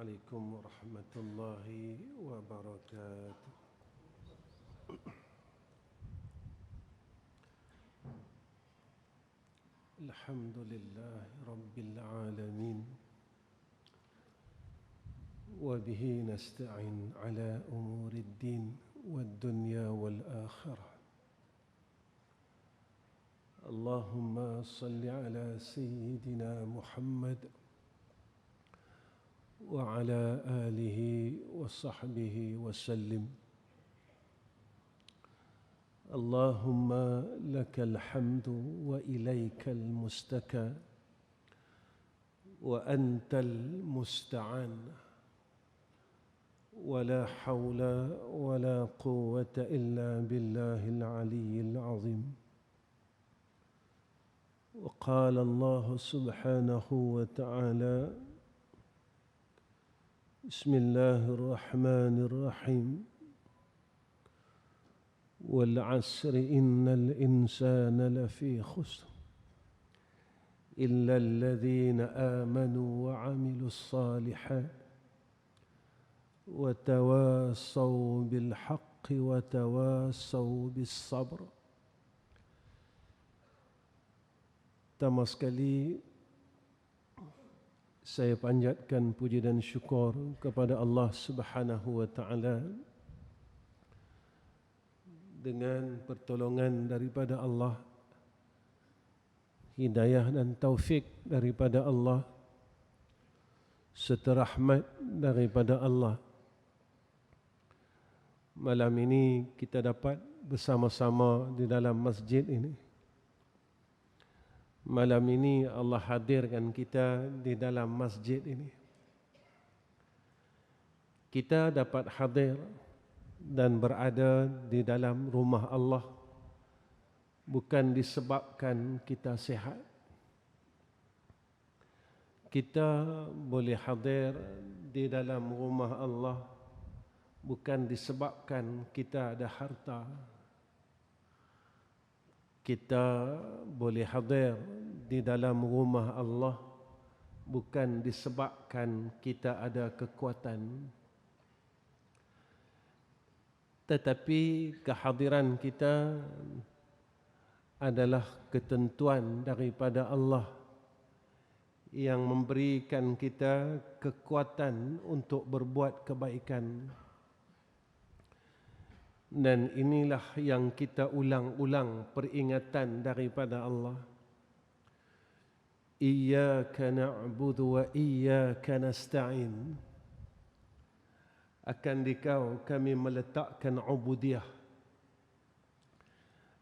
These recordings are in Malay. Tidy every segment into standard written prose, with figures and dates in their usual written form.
عليكم ورحمة الله وبركاته. الحمد لله رب العالمين وبه نستعين على أمور الدين والدنيا والآخرة. اللهم صل على سيدنا محمد وعلى آله وصحبه وسلم. اللهم لك الحمد وإليك المستكى وأنت المستعان ولا حول ولا قوة إلا بالله العلي العظيم. وقال الله سبحانه وتعالى: بسم الله الرحمن الرحيم، والعصر إن الإنسان لفي خسر إلا الذين آمنوا وعملوا الصالحات وتواصوا بالحق وتواصوا بالصبر. Pertama sekali saya panjatkan puji dan syukur kepada Allah Subhanahu wa taala. Dengan pertolongan daripada Allah, hidayah dan taufik daripada Allah, serta rahmat daripada Allah, malam ini kita dapat bersama-sama di dalam masjid ini. Malam ini Allah hadirkan kita di dalam masjid ini. Kita dapat hadir dan berada di dalam rumah Allah bukan disebabkan kita sihat. Kita boleh hadir di dalam rumah Allah bukan disebabkan kita ada harta. Kita boleh hadir di dalam rumah Allah bukan disebabkan kita ada kekuatan. Tetapi kehadiran kita adalah ketentuan daripada Allah yang memberikan kita kekuatan untuk berbuat kebaikan. Dan inilah yang kita ulang-ulang peringatan daripada Allah. Iyyaka na'budu wa iyyaka nasta'in. Akan Dikau kami meletakkan ubudiyah.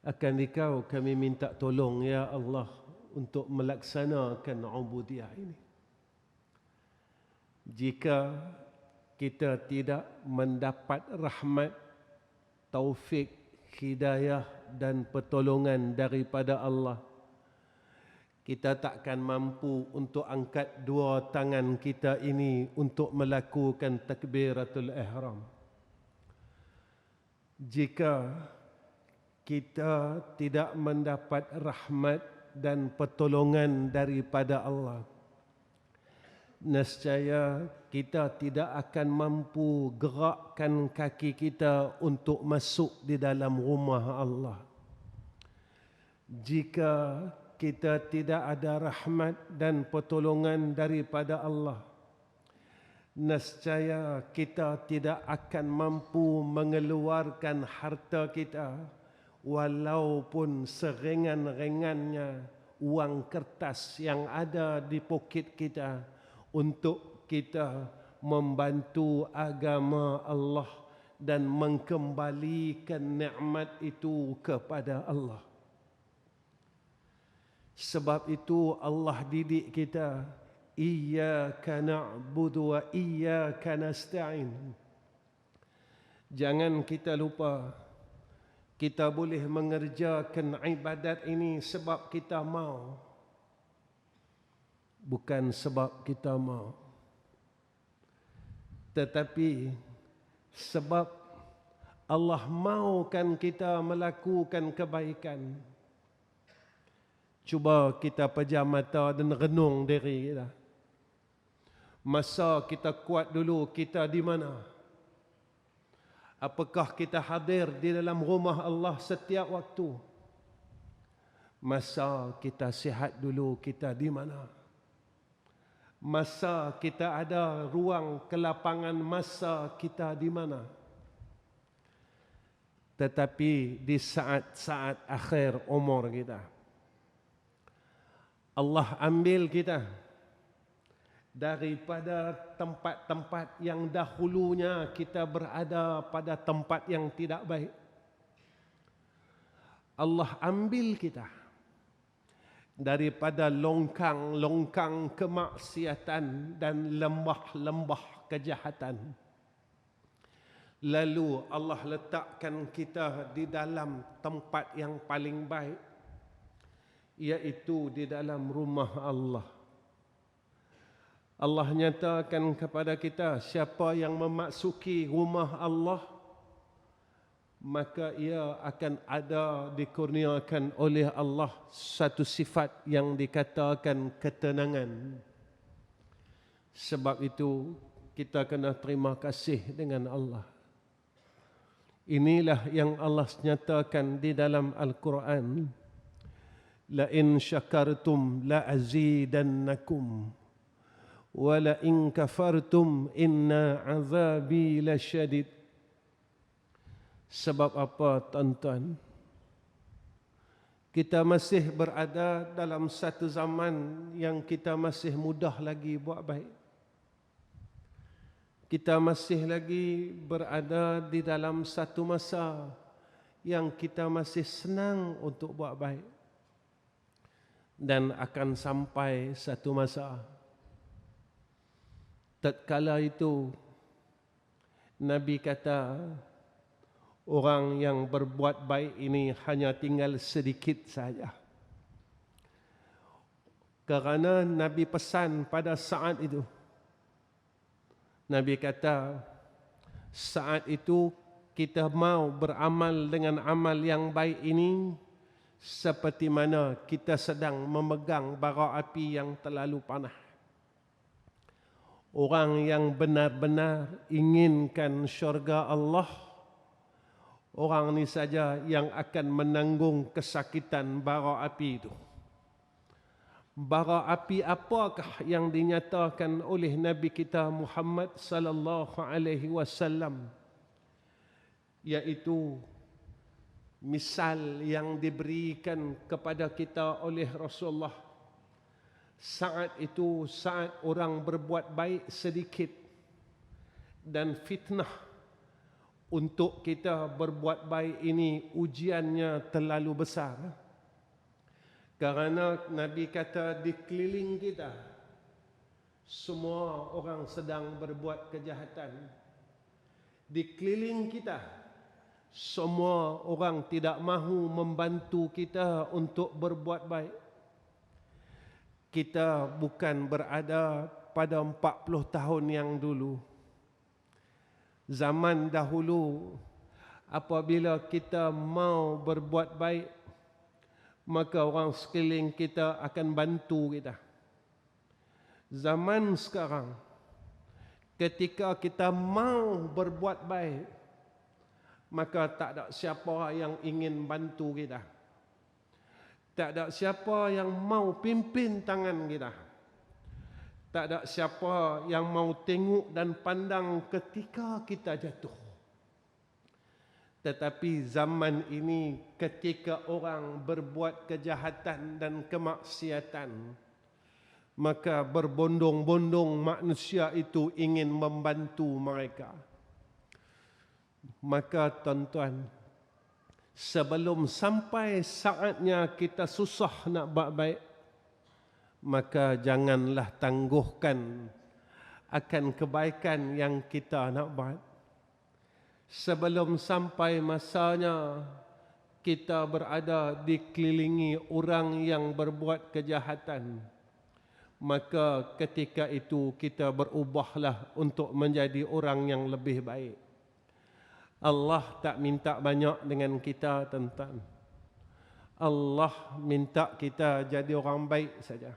Akan Dikau kami minta tolong ya Allah untuk melaksanakan ubudiyah ini. Jika kita tidak mendapat rahmat, taufik, hidayah dan pertolongan daripada Allah, kita takkan mampu untuk angkat dua tangan kita ini untuk melakukan takbiratul ihram. Jika kita tidak mendapat rahmat dan pertolongan daripada Allah, nescaya kita tidak akan mampu gerakkan kaki kita untuk masuk di dalam rumah Allah. Jika kita tidak ada rahmat dan pertolongan daripada Allah, nescaya kita tidak akan mampu mengeluarkan harta kita walaupun seringan-ringannya wang kertas yang ada di poket kita untuk kita membantu agama Allah dan mengembalikan nikmat itu kepada Allah. Sebab itu Allah didik kita, iyyaka na'budu wa iyyaka nasta'in. Jangan kita lupa, kita boleh mengerjakan ibadat ini sebab kita mau, bukan sebab kita mau, tetapi sebab Allah maukan kita melakukan kebaikan. Cuba kita pejam mata dan renung diri kita. Masa kita kuat dulu, kita di mana? Apakah kita hadir di dalam rumah Allah setiap waktu? Masa kita sihat dulu, kita di mana? Masa kita ada ruang kelapangan masa, kita di mana? Tetapi di saat-saat akhir umur kita, Allah ambil kita daripada tempat-tempat yang dahulunya kita berada pada tempat yang tidak baik. Allah ambil kita daripada longkang-longkang kemaksiatan dan lembah-lembah kejahatan. Lalu Allah letakkan kita di dalam tempat yang paling baik, iaitu di dalam rumah Allah. Allah nyatakan kepada kita, siapa yang memasuki rumah Allah, maka ia akan ada dikurniakan oleh Allah satu sifat yang dikatakan ketenangan. Sebab itu kita kena terima kasih dengan Allah. Inilah yang Allah nyatakan di dalam Al-Quran. La in syakartum la azidannakum wa la in kafartum inna azabi lasyadid. Sebab apa, tuan-tuan? Kita masih berada dalam satu zaman yang kita masih mudah lagi buat baik. Kita masih lagi berada di dalam satu masa yang kita masih senang untuk buat baik. Dan akan sampai satu masa, tatkala itu Nabi kata, orang yang berbuat baik ini hanya tinggal sedikit saja. Kerana Nabi pesan pada saat itu, Nabi kata, saat itu kita mau beramal dengan amal yang baik ini seperti mana kita sedang memegang bara api yang terlalu panas. Orang yang benar-benar inginkan syurga Allah, orang ni saja yang akan menanggung kesakitan bara api itu. Bara api apakah yang dinyatakan oleh Nabi kita Muhammad sallallahu alaihi wasallam? Yaitu misal yang diberikan kepada kita oleh Rasulullah. Saat itu, saat orang berbuat baik sedikit dan fitnah untuk kita berbuat baik ini ujiannya terlalu besar. Kerana Nabi kata di keliling kita semua orang sedang berbuat kejahatan. Di keliling kita semua orang tidak mahu membantu kita untuk berbuat baik. Kita bukan berada pada 40 tahun yang dulu. Zaman dahulu, apabila kita mau berbuat baik, maka orang sekeliling kita akan bantu kita. Zaman sekarang, ketika kita mau berbuat baik, maka tak ada siapa yang ingin bantu kita. Tak ada siapa yang mau pimpin tangan kita. Tak ada siapa yang mau tengok dan pandang ketika kita jatuh. Tetapi zaman ini ketika orang berbuat kejahatan dan kemaksiatan, maka berbondong-bondong manusia itu ingin membantu mereka. Maka tuan-tuan, sebelum sampai saatnya kita susah nak buat baik, maka janganlah tangguhkan akan kebaikan yang kita nak buat. Sebelum sampai masanya kita berada dikelilingi orang yang berbuat kejahatan, maka ketika itu kita berubahlah untuk menjadi orang yang lebih baik. Allah tak minta banyak dengan kita, tuan-tuan. Allah minta kita jadi orang baik saja.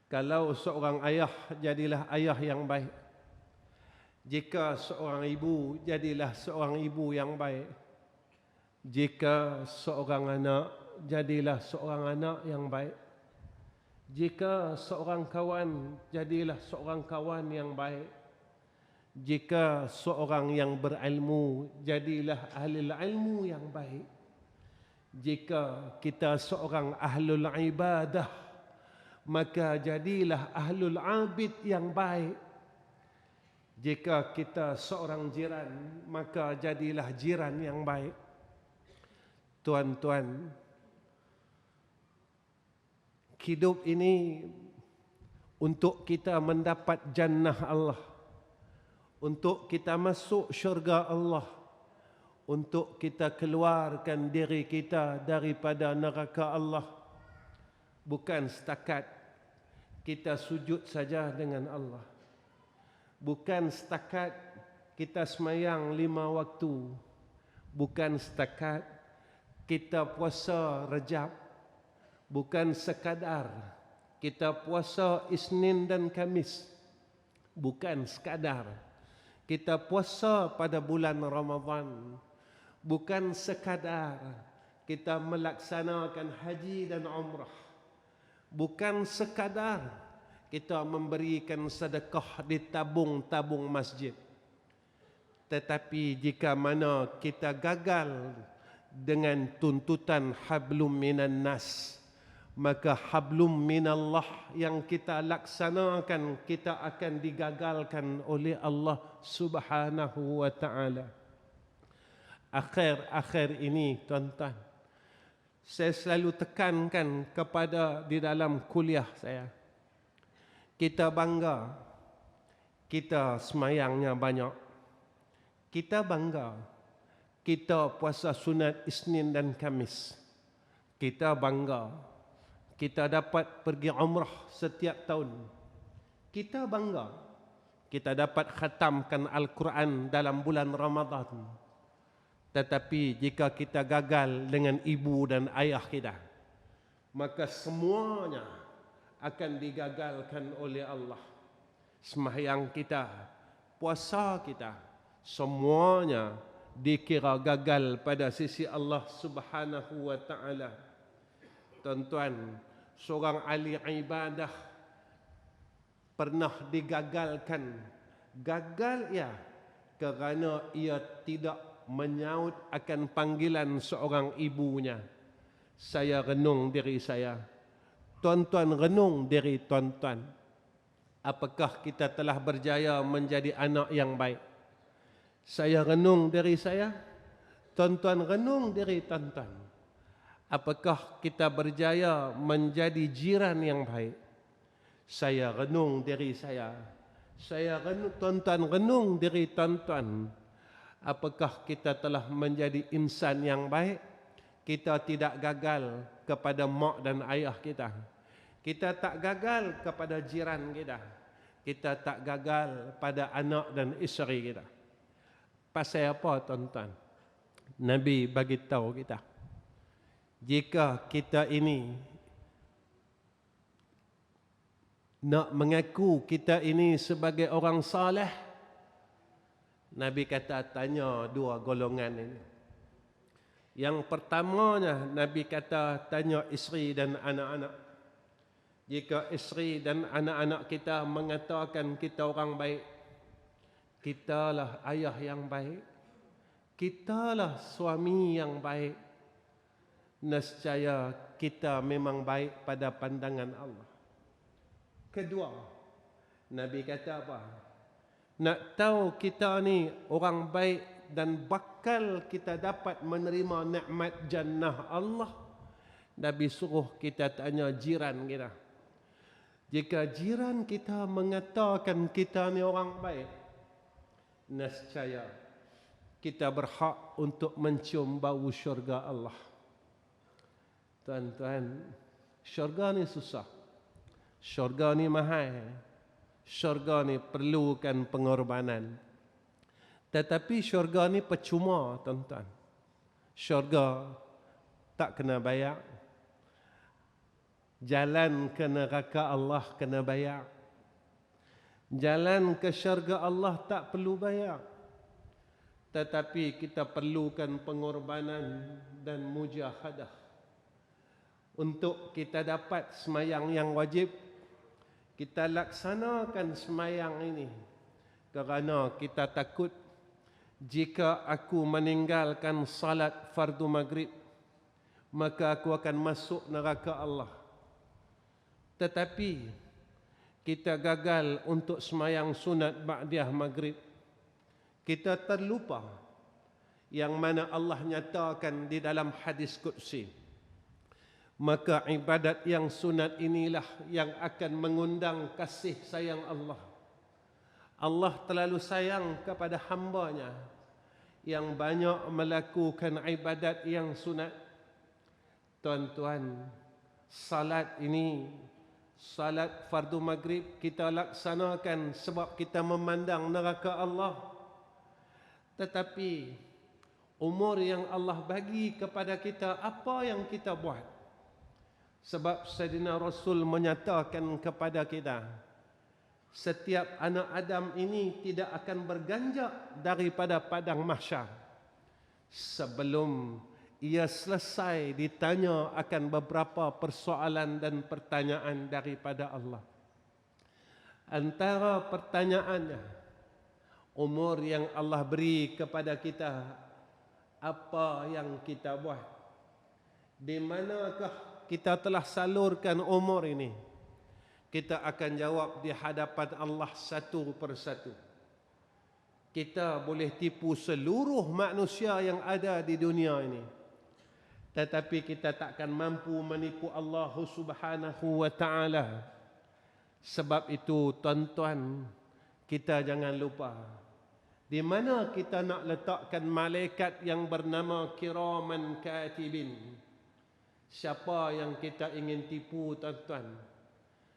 Kalau seorang ayah, jadilah ayah yang baik. Jika seorang ibu, jadilah seorang ibu yang baik. Jika seorang anak, jadilah seorang anak yang baik. Jika seorang kawan, jadilah seorang kawan yang baik. Jika seorang yang berilmu, jadilah ahli ilmu yang baik. Jika kita seorang ahlul ibadah, maka jadilah ahlul abid yang baik. Jika kita seorang jiran, maka jadilah jiran yang baik. Tuan-tuan, hidup ini untuk kita mendapat jannah Allah, untuk kita masuk syurga Allah, untuk kita keluarkan diri kita daripada neraka Allah. Bukan setakat kita sujud saja dengan Allah. Bukan setakat kita semayang 5 waktu. Bukan setakat kita puasa Rejab. Bukan sekadar kita puasa Isnin dan Kamis. Bukan sekadar kita puasa pada bulan Ramadan. Bukan sekadar kita melaksanakan haji dan umrah. Bukan sekadar kita memberikan sedekah di tabung-tabung masjid. Tetapi jika mana kita gagal dengan tuntutan hablum minan nas, maka hablum minallah yang kita laksanakan, kita akan digagalkan oleh Allah Subhanahu wa ta'ala. Akhir-akhir ini, tuan-tuan, saya selalu tekankan kepada di dalam kuliah saya, kita bangga kita semayangnya banyak. Kita bangga kita puasa sunat Isnin dan Kamis. Kita bangga kita dapat pergi umrah setiap tahun. Kita bangga kita dapat khatamkan Al-Quran dalam bulan Ramadan. Tetapi jika kita gagal dengan ibu dan ayah kita, maka semuanya akan digagalkan oleh Allah. Sembahyang kita, puasa kita, semuanya dikira gagal pada sisi Allah Subhanahu wa ta'ala. Tuan-tuan, seorang ahli ibadah pernah digagalkan. Gagal ia kerana ia tidak menyaut akan panggilan seorang ibunya. Saya renung diri saya. Tuan-tuan renung diri tuan-tuan. Apakah kita telah berjaya menjadi anak yang baik? Saya renung diri saya. Tuan-tuan renung diri tuan-tuan. Apakah kita berjaya menjadi jiran yang baik? Saya renung diri saya. Saya renung, tuan-tuan renung diri tuan-tuan. Apakah kita telah menjadi insan yang baik? Kita tidak gagal kepada mak dan ayah kita. Kita tak gagal kepada jiran kita. Kita tak gagal pada anak dan isteri kita. Pasal apa, tuan-tuan? Nabi bagi tahu kita, jika kita ini nak mengaku kita ini sebagai orang saleh, Nabi kata tanya dua golongan ini. Yang pertamanya Nabi kata tanya isteri dan anak-anak. Jika isteri dan anak-anak kita mengatakan kita orang baik, kitalah ayah yang baik, kitalah suami yang baik, nescaya kita memang baik pada pandangan Allah. Kedua, Nabi kata apa? Nak tahu kita ni orang baik dan bakal kita dapat menerima nikmat jannah Allah, Nabi suruh kita tanya jiran kita. Jika jiran kita mengatakan kita ni orang baik, nescaya kita berhak untuk mencium bau syurga Allah. Tuan-tuan, syurga ni susah. Syurga ni mahal. Syurga ni perlukan pengorbanan. Tetapi syurga ni percuma, tuan-tuan. Syurga tak kena bayar. Jalan ke neraka Allah kena bayar. Jalan ke syurga Allah tak perlu bayar. Tetapi kita perlukan pengorbanan dan mujahadah untuk kita dapat semayang yang wajib. Kita laksanakan semayang ini kerana kita takut jika aku meninggalkan salat fardu maghrib, maka aku akan masuk neraka Allah. Tetapi kita gagal untuk semayang sunat ba'diyah maghrib. Kita terlupa yang mana Allah nyatakan di dalam hadis qudsi, maka ibadat yang sunat inilah yang akan mengundang kasih sayang Allah. Allah terlalu sayang kepada hamba-Nya yang banyak melakukan ibadat yang sunat. Tuan-tuan, salat ini, salat fardu maghrib kita laksanakan sebab kita memandang neraka Allah. Tetapi umur yang Allah bagi kepada kita, apa yang kita buat? Sebab Sayyidina Rasul menyatakan kepada kita, setiap anak Adam ini tidak akan berganjak daripada padang mahsyar sebelum ia selesai ditanya akan beberapa persoalan dan pertanyaan daripada Allah. Antara pertanyaannya, umur yang Allah beri kepada kita, apa yang kita buat? Di manakah kita telah salurkan umur ini? Kita akan jawab di hadapan Allah satu persatu. Kita boleh tipu seluruh manusia yang ada di dunia ini, tetapi kita takkan mampu menipu Allah Subhanahu wa ta'ala. Sebab itu tuan-tuan, kita jangan lupa, di mana kita nak letakkan malaikat yang bernama kiraman katibin? Siapa yang kita ingin tipu, tuan-tuan?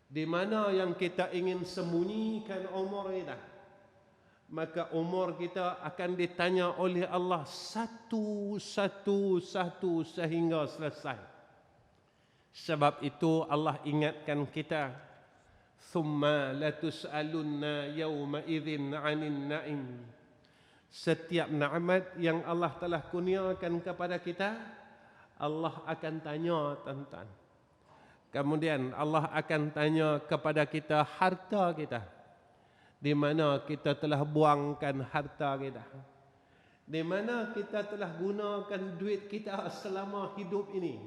Di mana yang kita ingin sembunyikan umur kita? Maka umur kita akan ditanya oleh Allah satu sehingga selesai. Sebab itu Allah ingatkan kita, thumma latus'alunna yawma idzin 'anil na'im. Setiap nikmat yang Allah telah kurniakan kepada kita, Allah akan tanya, tuan-tuan. Kemudian Allah akan tanya kepada kita harta kita. Di mana kita telah buangkan harta kita? Di mana kita telah gunakan duit kita selama hidup ini?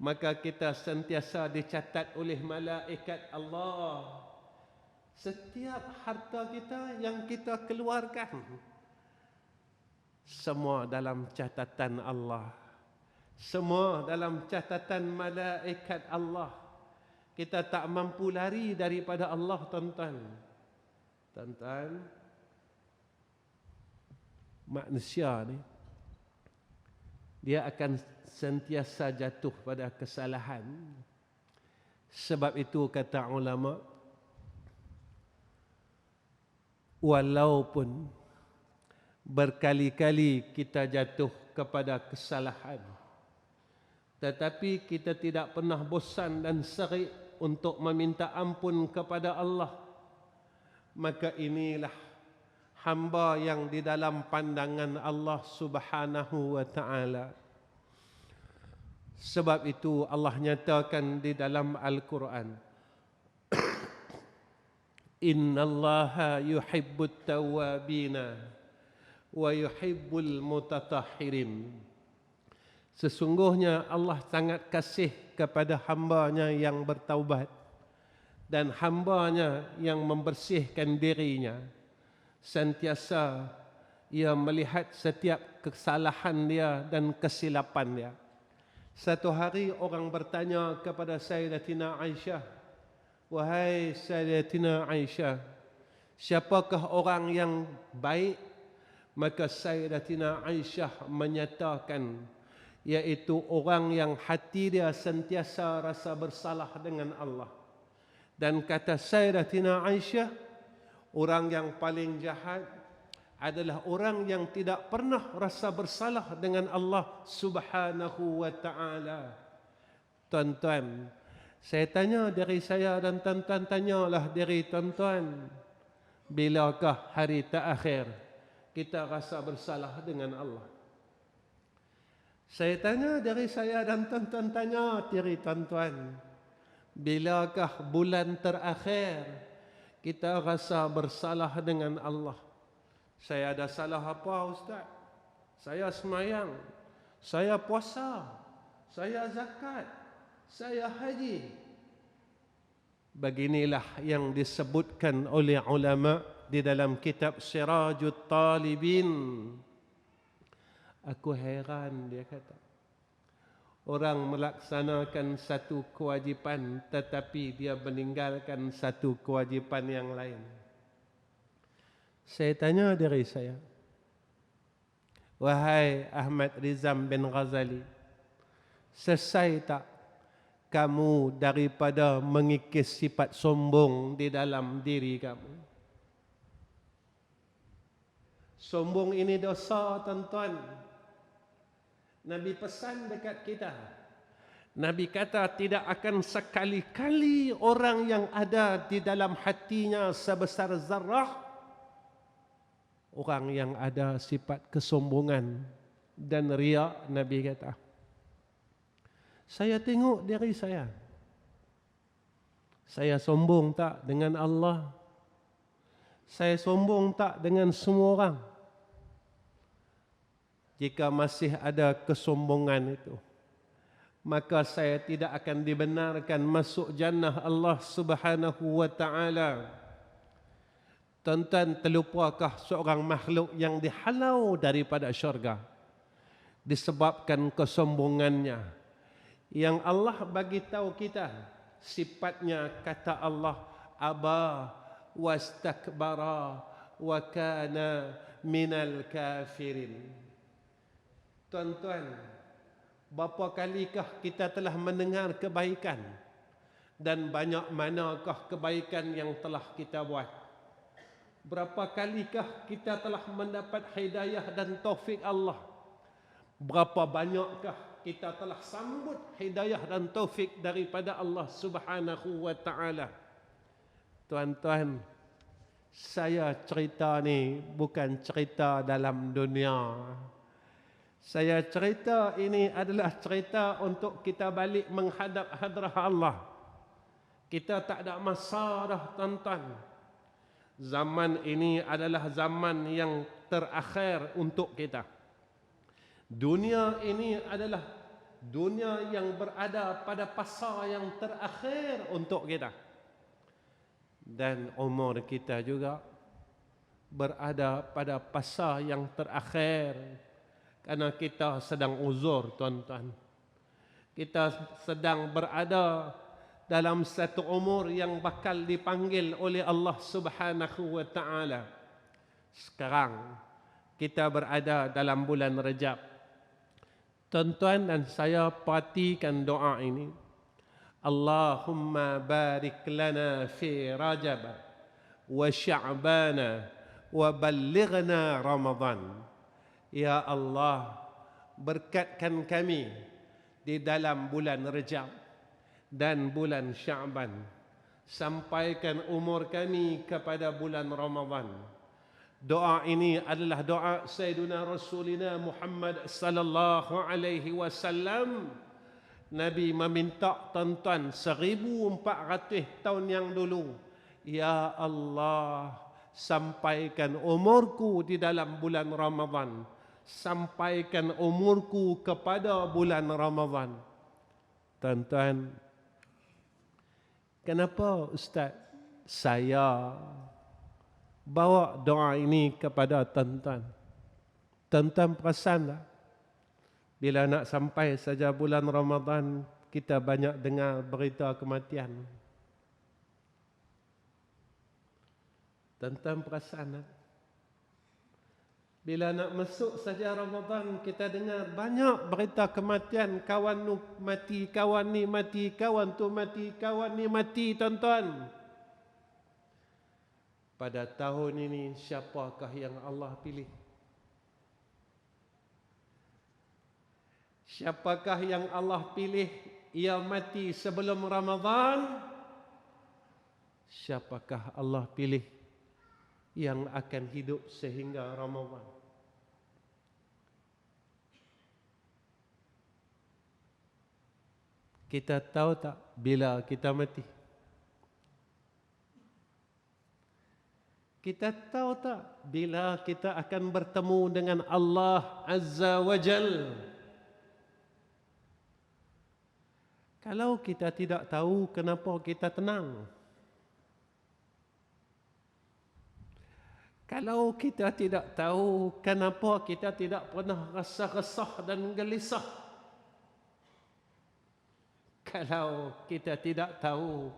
Maka kita sentiasa dicatat oleh malaikat Allah. Setiap harta kita yang kita keluarkan, semua dalam catatan Allah. Semua dalam catatan malaikat Allah. Kita tak mampu lari daripada Allah, tuan-tuan. Tuan-tuan, manusia ni, dia akan sentiasa jatuh pada kesalahan. Sebab itu kata ulama, walaupun berkali-kali kita jatuh kepada kesalahan, tetapi kita tidak pernah bosan dan serik untuk meminta ampun kepada Allah. Maka inilah hamba yang di dalam pandangan Allah Subhanahu wa ta'ala. Sebab itu Allah nyatakan di dalam Al-Quran, innallaha yuhibbut tawwabina wa yuhibbul mutatahhirin. Sesungguhnya Allah sangat kasih kepada hamba-Nya yang bertaubat dan hamba-Nya yang membersihkan dirinya. Sentiasa ia melihat setiap kesalahan dia dan kesilapan dia. Satu hari orang bertanya kepada Sayyidatina Aisyah, wahai Sayyidatina Aisyah, siapakah orang yang baik? Maka Sayyidatina Aisyah menyatakan, yaitu orang yang hati dia sentiasa rasa bersalah dengan Allah. Dan kata Sayyidatina Aisyah, orang yang paling jahat adalah orang yang tidak pernah rasa bersalah dengan Allah Subhanahu wa ta'ala. Tuan-tuan, Saya tanya diri saya dan tuan-tuan tanyalah diri tuan-tuan. Bilakah hari terakhir kita rasa bersalah dengan Allah? Saya tanya diri saya dan tuan-tuan tanya diri tuan-tuan. Bilakah bulan terakhir kita rasa bersalah dengan Allah? Saya ada salah apa, Ustaz? Saya semayang, saya puasa, saya zakat, saya haji. Beginilah yang disebutkan oleh ulama di dalam kitab Sirajut Talibin. Aku heran, dia kata, orang melaksanakan satu kewajipan tetapi dia meninggalkan satu kewajipan yang lain. Saya tanya diri saya, wahai Ahmad Rizam bin Ghazali, selesai tak kamu daripada mengikis sifat sombong di dalam diri kamu? Sombong ini dosa, tuan-tuan. Nabi pesan dekat kita. Nabi kata tidak akan sekali-kali orang yang ada di dalam hatinya sebesar zarah, orang yang ada sifat kesombongan dan riak. Nabi kata, saya tengok diri saya. Saya sombong tak dengan Allah? Saya sombong tak dengan semua orang? Jika masih ada kesombongan itu, maka saya tidak akan dibenarkan masuk jannah Allah Subhanahu wa ta'ala. Tuan-tuan, terlupakah seorang makhluk yang dihalau daripada syurga disebabkan kesombongannya? Yang Allah bagi tahu kita sifatnya, kata Allah, aba wastakbara wa kana minal kafirin. Tuan-tuan, berapa kalikah kita telah mendengar kebaikan dan banyak manakah kebaikan yang telah kita buat? Berapa kalikah kita telah mendapat hidayah dan taufik Allah? Berapa banyakkah kita telah sambut hidayah dan taufik daripada Allah Subhanahu wa ta'ala? Tuan-tuan, saya cerita ni bukan cerita dalam dunia. Saya cerita ini adalah cerita untuk kita balik menghadap hadrah Allah. Kita tak ada masa dah, tuan-tuan. Zaman ini adalah zaman yang terakhir untuk kita. Dunia ini adalah dunia yang berada pada fasa yang terakhir untuk kita. Dan umur kita juga berada pada fasa yang terakhir. Kerana kita sedang uzur, tuan-tuan. Kita sedang berada dalam satu umur yang bakal dipanggil oleh Allah Subhanahu wa ta'ala. Sekarang kita berada dalam bulan Rajab. Tuan-tuan dan saya perhatikan doa ini. Allahumma barik lana fi Rajab wa Sya'bana wa ballighna Ramadan. Ya Allah, berkatkan kami di dalam bulan Rajab dan bulan Sya'ban. Sampaikan umur kami kepada bulan Ramadan. Doa ini adalah doa Sayyidina Rasulina Muhammad sallallahu alaihi wasallam. Nabi meminta, tuan-tuan, 1400 tahun yang dulu. Ya Allah, sampaikan umurku di dalam bulan Ramadan. Sampaikan umurku kepada bulan Ramadan. Tuan-tuan, kenapa Ustaz saya bawa doa ini kepada tuan-tuan? Tuan-tuan perasan tak? Bila nak sampai saja bulan Ramadan, kita banyak dengar berita kematian. Tuan-tuan perasan tak? Bila nak masuk saja Ramadan, kita dengar banyak berita kematian. Kawan tu mati, kawan ni mati, kawan tu mati, kawan ni mati, tuan-tuan. Pada tahun ini, siapakah yang Allah pilih? Siapakah yang Allah pilih ia mati sebelum Ramadan, siapakah Allah pilih yang akan hidup sehingga Ramadan? Kita tahu tak bila kita mati? Kita tahu tak bila kita akan bertemu dengan Allah Azza wa Jal? Kalau kita tidak tahu, kenapa kita tenang? Kalau kita tidak tahu, kenapa kita tidak pernah rasa resah dan gelisah? Kalau kita tidak tahu,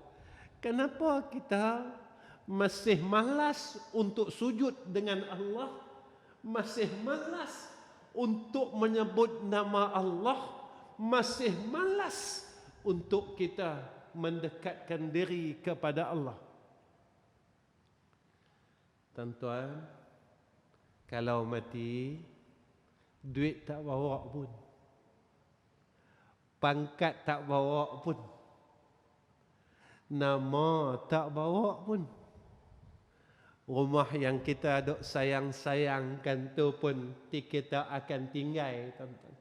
kenapa kita masih malas untuk sujud dengan Allah, masih malas untuk menyebut nama Allah, masih malas untuk kita mendekatkan diri kepada Allah? Tuan-tuan, kalau mati, duit tak bawa pun, pangkat tak bawa pun, nama tak bawa pun, rumah yang kita duk sayang-sayangkan tu pun kita akan tinggal, tuan-tuan.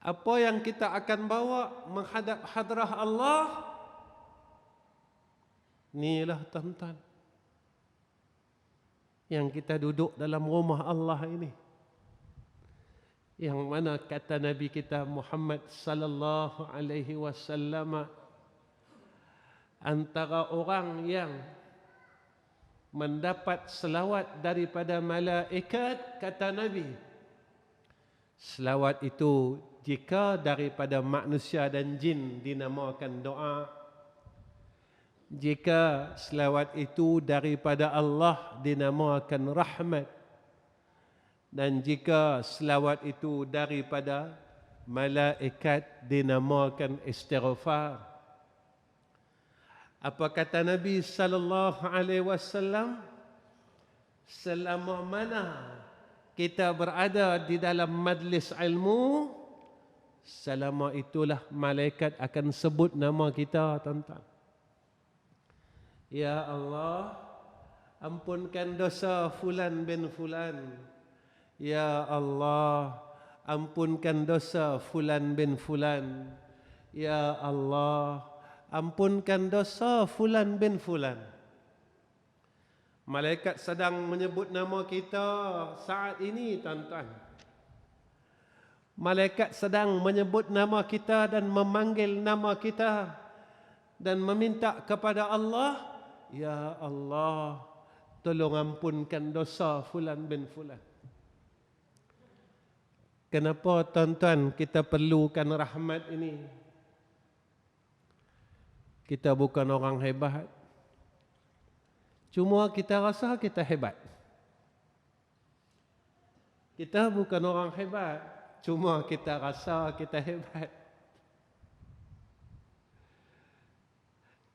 Apa yang kita akan bawa menghadap hadrah Allah? Inilah, tuan-tuan, yang kita duduk dalam rumah Allah ini, yang mana kata Nabi kita Muhammad sallallahu alaihi wasallam, antara orang yang mendapat selawat daripada malaikat, kata Nabi, selawat itu jika daripada manusia dan jin dinamakan doa, jika selawat itu daripada Allah dinamakan rahmat, dan jika selawat itu daripada malaikat dinamakan istighfar. Apa kata Nabi sallallahu alaihi wasallam? Selama mana kita berada di dalam majlis ilmu, selama itulah malaikat akan sebut nama kita, tuan-tuan. Ya Allah, ampunkan dosa fulan bin fulan. Ya Allah, ampunkan dosa fulan bin fulan. Ya Allah, ampunkan dosa fulan bin fulan. Malaikat sedang menyebut nama kita saat ini, tuan-tuan. Malaikat sedang menyebut nama kita dan memanggil nama kita dan meminta kepada Allah, ya Allah, tolong ampunkan dosa fulan bin fulan. Kenapa, tuan-tuan, kita perlukan rahmat ini? Kita bukan orang hebat, cuma kita rasa kita hebat. Kita bukan orang hebat, cuma kita rasa kita hebat.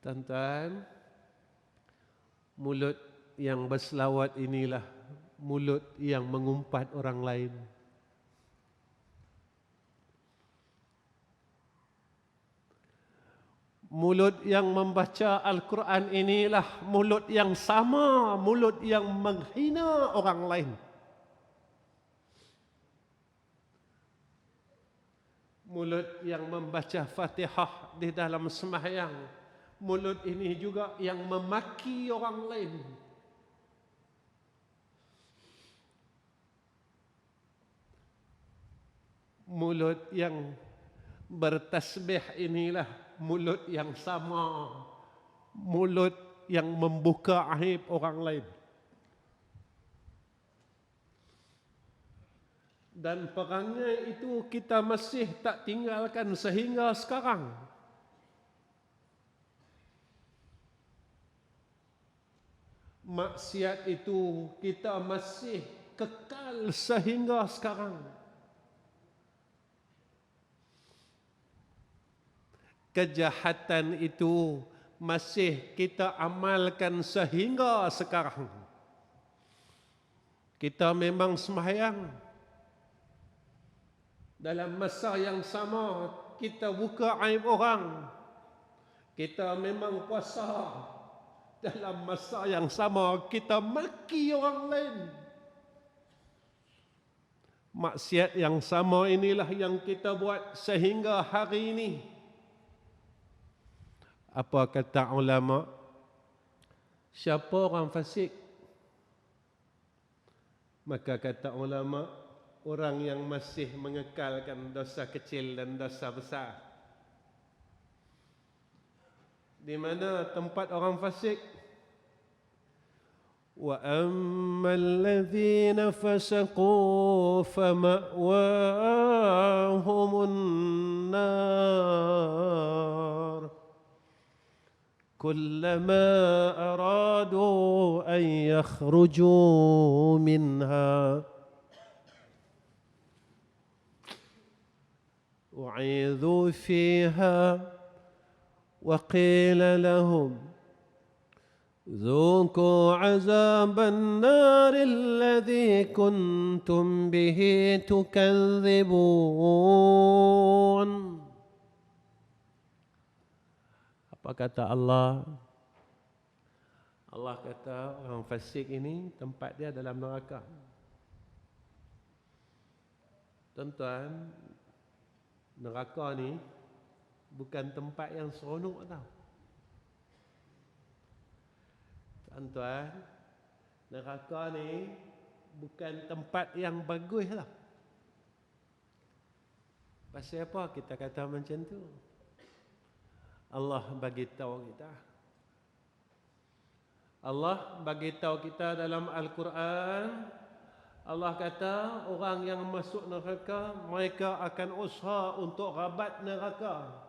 Tuan-tuan, mulut yang berselawat inilah mulut yang mengumpat orang lain. Mulut yang membaca Al-Quran inilah mulut yang sama, mulut yang menghina orang lain. Mulut yang membaca Fatihah di dalam sembahyang, mulut ini juga yang memaki orang lain. Mulut yang bertasbih inilah mulut yang sama, mulut yang membuka aib orang lain. Dan perangai itu kita masih tak tinggalkan sehingga sekarang. Maksiat itu kita masih kekal sehingga sekarang. Kejahatan itu masih kita amalkan sehingga sekarang. Kita memang sembahyang, Dalam masa yang sama kita buka aib orang, kita memang puasa. Dalam masa yang sama kita maki orang lain. Maksiat yang sama inilah yang kita buat sehingga hari ini. Apa kata ulama? Siapa orang fasik? Maka kata ulama, orang yang masih mengekalkan dosa kecil dan dosa besar. Di mana tempat orang fasik? Wa ammal ladzina fasaqu fama'wahumun nar kullama aradu an yakhruju minha u'idhu fiha وقيل لهم ذوقوا عذاب النار الذي كنتم به تكذبون. Apa kata Allah? Allah kata orang fasik ini tempat dia dalam neraka. Tuan-tuan, neraka ni bukan tempat yang seronok tau. Tuan-tuan, neraka ni bukan tempat yang bagus tau. Pasal apa kita kata macam tu? Allah bagi tahu kita. Allah bagi tahu kita dalam Al-Quran. Allah kata orang yang masuk neraka mereka akan usaha untuk rabat neraka.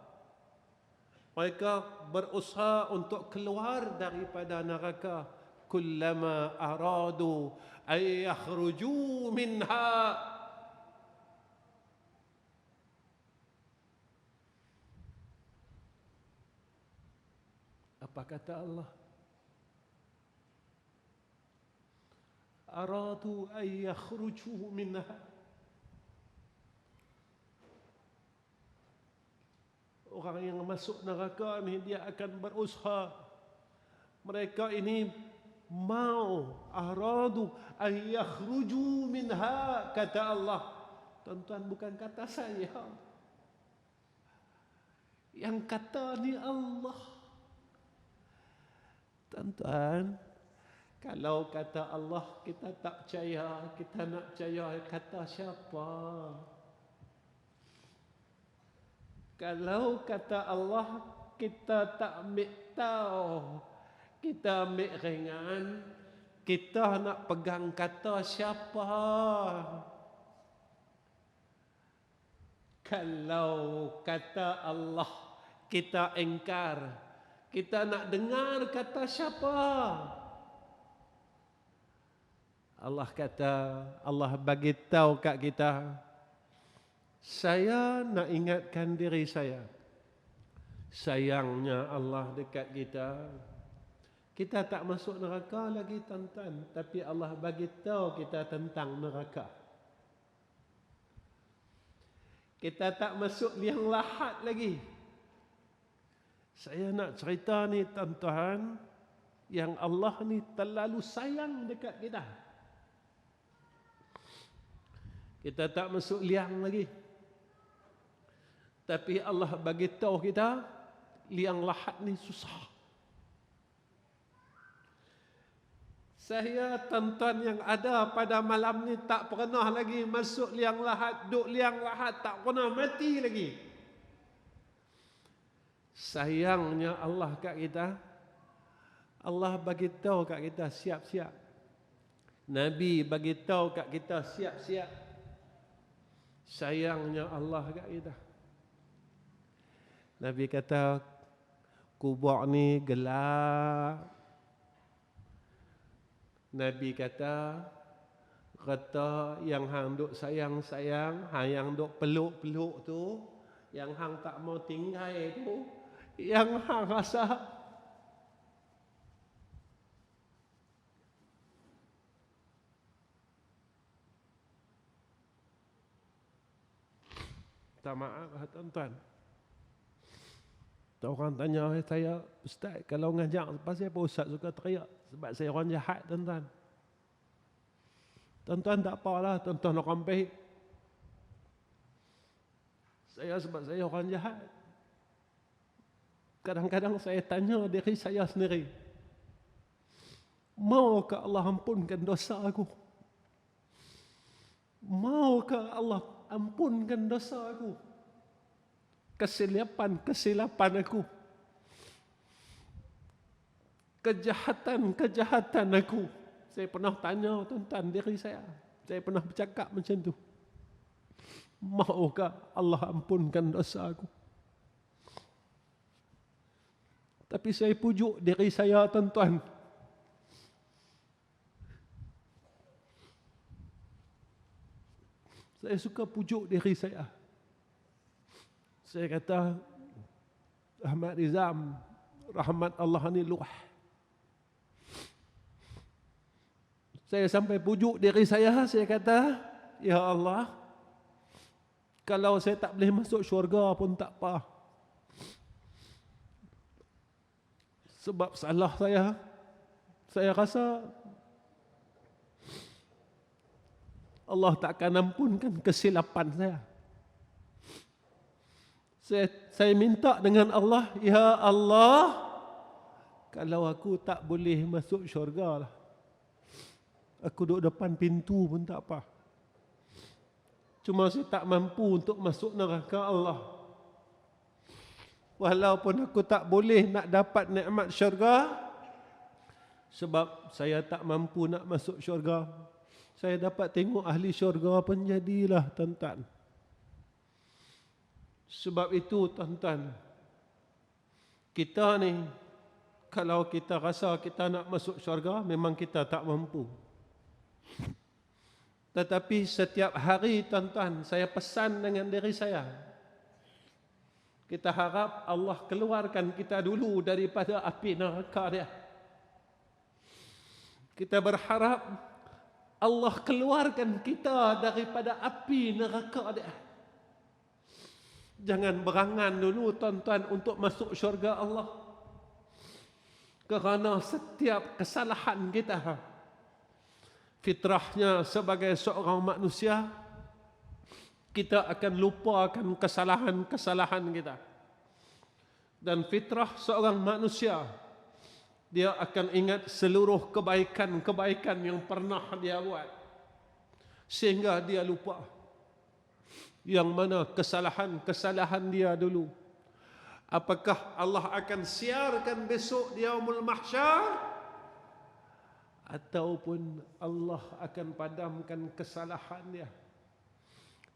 Mereka berusaha untuk keluar daripada neraka. Kullama aradu ay yakhruju minha. Apa kata Allah? Aradu ay yakhruju minha. Orang yang masuk neraka ni dia akan berusaha. Mereka ini mau aradu ay yakhruju minha, kata Allah. Tuan-tuan, bukan kata saya. Yang kata ni Allah. Tuan-tuan, kalau kata Allah kita tak percaya, kita nak percaya kata siapa? Kalau kata Allah kita tak ambil tahu, kita ambil ringan, kita nak pegang kata siapa? Kalau kata Allah kita ingkar, kita nak dengar kata siapa? Allah kata, Allah bagi tahu kat kita, saya nak ingatkan diri saya. Sayangnya Allah dekat kita. Kita tak masuk neraka lagi, tuan-tuan, tapi Allah bagi tahu kita tentang neraka. Kita tak masuk liang lahat lagi. Saya nak cerita ni, tuan-tuan, yang Allah ni terlalu sayang dekat kita. Kita tak masuk liang lagi. Tapi Allah bagi tahu kita liang lahat ni susah. Saya, tuan-tuan yang ada pada malam ni tak pernah lagi masuk liang lahat, duduk liang lahat, tak pernah mati lagi. Sayangnya Allah kat kita. Allah bagi tahu kat kita siap-siap. Nabi bagi tahu kat kita siap-siap. Sayangnya Allah kat kita. Nabi kata kubur ni gelap. Nabi kata yang hang duk sayang-sayang, yang duk peluk-peluk tu, yang hang tak mau tinggal tu, yang hang rasa Minta maaf tuan-tuan. Orang tanya saya, Ustaz, kalau ngajak pasal apa Ustaz suka teriak? Sebab saya orang jahat, tuan-tuan. Tuan-tuan tak apalah, tuan-tuan orang baik. Saya sebab saya orang jahat. Kadang-kadang saya tanya diri saya sendiri, maukah Allah ampunkan dosa aku? Maukah Allah ampunkan dosa aku? Kesilapan aku, kejahatan aku. Saya pernah tanya tuan-tuan diri saya. Saya pernah bercakap macam tu. Maukah Allah ampunkan dosa aku? Tapi saya pujuk diri saya tuan-tuan. Saya suka pujuk diri saya. Saya kata, Ahmad Rizam, rahmat Allah ni luah. Saya sampai pujuk diri saya kata, Ya Allah, kalau saya tak boleh masuk syurga pun tak apa. Sebab salah saya rasa Allah tak akan ampunkan kesilapan saya. Saya minta dengan Allah, Ya Allah, kalau aku tak boleh masuk syurga lah, aku duduk depan pintu pun tak apa. Cuma saya tak mampu untuk masuk neraka Allah. Walaupun aku tak boleh nak dapat nikmat syurga, sebab saya tak mampu nak masuk syurga, saya dapat tengok ahli syurga pun jadilah, tuan-tuan. Sebab itu tuan-tuan, kita ni, kalau kita rasa kita nak masuk syurga, memang kita tak mampu. Tetapi setiap hari tuan-tuan, saya pesan dengan diri saya, kita harap Allah keluarkan kita dulu daripada api neraka dia. Kita berharap Allah keluarkan kita daripada api neraka dia. Jangan berangan dulu tuan-tuan untuk masuk syurga Allah. Kerana setiap kesalahan kita, fitrahnya sebagai seorang manusia, kita akan lupakan kesalahan-kesalahan kita. Dan fitrah seorang manusia, dia akan ingat seluruh kebaikan-kebaikan yang pernah dia buat, sehingga dia lupa yang mana kesalahan-kesalahan dia dulu. Apakah Allah akan siarkan besok di Yaumul Mahsyar, ataupun Allah akan padamkan kesalahan dia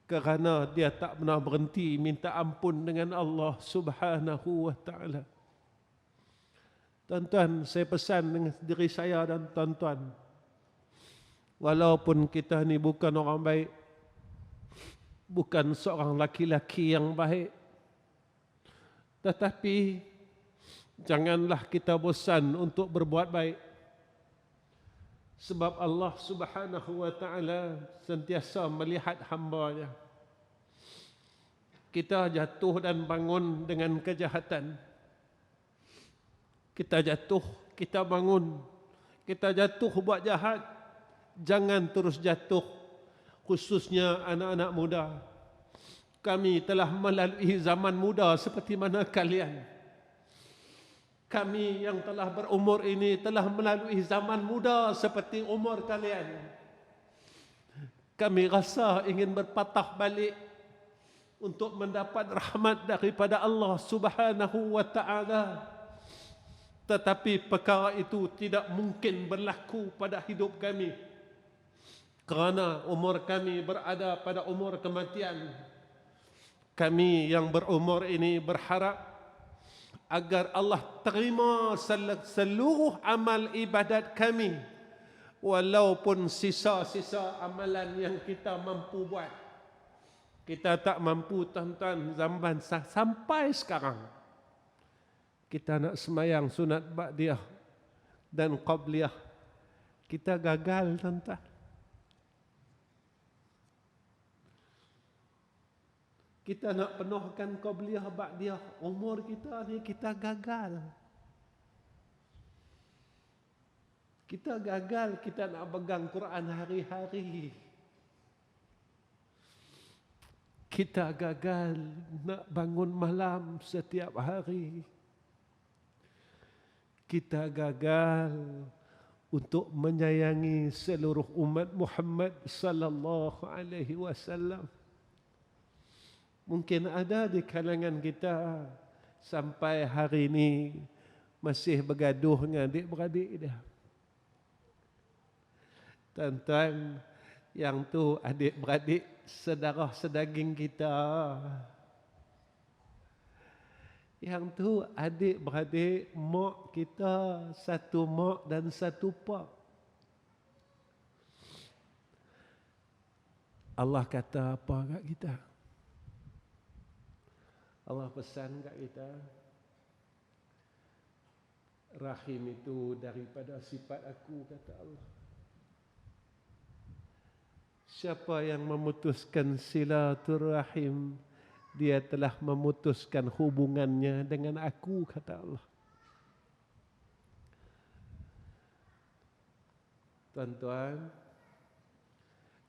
kerana dia tak pernah berhenti minta ampun dengan Allah Subhanahu wa ta'ala. Tuan-tuan, saya pesan dengan diri saya dan tuan-tuan, walaupun kita ni bukan orang baik, bukan seorang laki-laki yang baik, tetapi janganlah kita bosan untuk berbuat baik. Sebab Allah Subhanahu wa ta'ala sentiasa melihat hamba-Nya. Kita jatuh dan bangun dengan kejahatan. Kita jatuh, kita bangun. Kita jatuh buat jahat. Jangan terus jatuh. Khususnya anak-anak muda. Kami telah melalui zaman muda seperti mana kalian. Kami yang telah berumur ini telah melalui zaman muda seperti umur kalian. Kami rasa ingin berpatah balik untuk mendapat rahmat daripada Allah Subhanahu wa ta'ala. Tetapi perkara itu tidak mungkin berlaku pada hidup kami, kerana umur kami berada pada umur kematian. Kami yang berumur ini berharap agar Allah terima seluruh amal ibadat kami, walaupun sisa-sisa amalan yang kita mampu buat. Kita tak mampu, tuan-tuan, zaman sampai sekarang. Kita nak semayang sunat ba'diyah dan qabliyah, kita gagal, tuan-tuan. Kita nak penuhkan qabliyah ba'diyah, umur kita ni kita gagal. Kita gagal, kita nak pegang Quran hari-hari. Kita gagal nak bangun malam setiap hari. Kita gagal untuk menyayangi seluruh umat Muhammad sallallahu alaihi wasallam. Mungkin ada di kalangan kita sampai hari ini masih bergaduh dengan adik-beradik dia. Tuan-tuan, yang tu adik-beradik sedarah sedaging kita. Yang tu adik-beradik mak kita, satu mak dan satu pak. Allah kata apa kat kita? Allah pesan kat kita, rahim itu daripada sifat aku, kata Allah. Siapa yang memutuskan silaturahim, dia telah memutuskan hubungannya dengan aku, kata Allah. Tuan-tuan,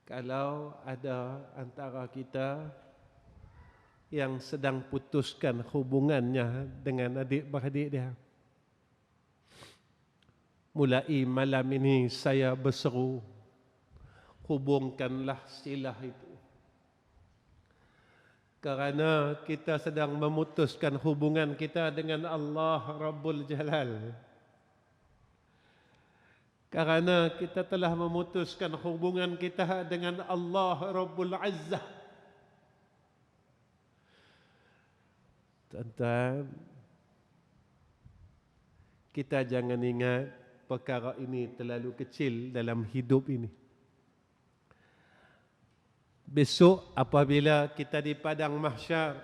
kalau ada antara kita yang sedang putuskan hubungannya dengan adik-beradik dia, mulai malam ini saya berseru, hubungkanlah silah itu. Kerana kita sedang memutuskan hubungan kita dengan Allah Rabbul Jalal. Kerana kita telah memutuskan hubungan kita dengan Allah Rabbul Azzah. Tuan-tuan, kita jangan ingat perkara ini terlalu kecil dalam hidup ini. Besok apabila kita di padang mahsyar,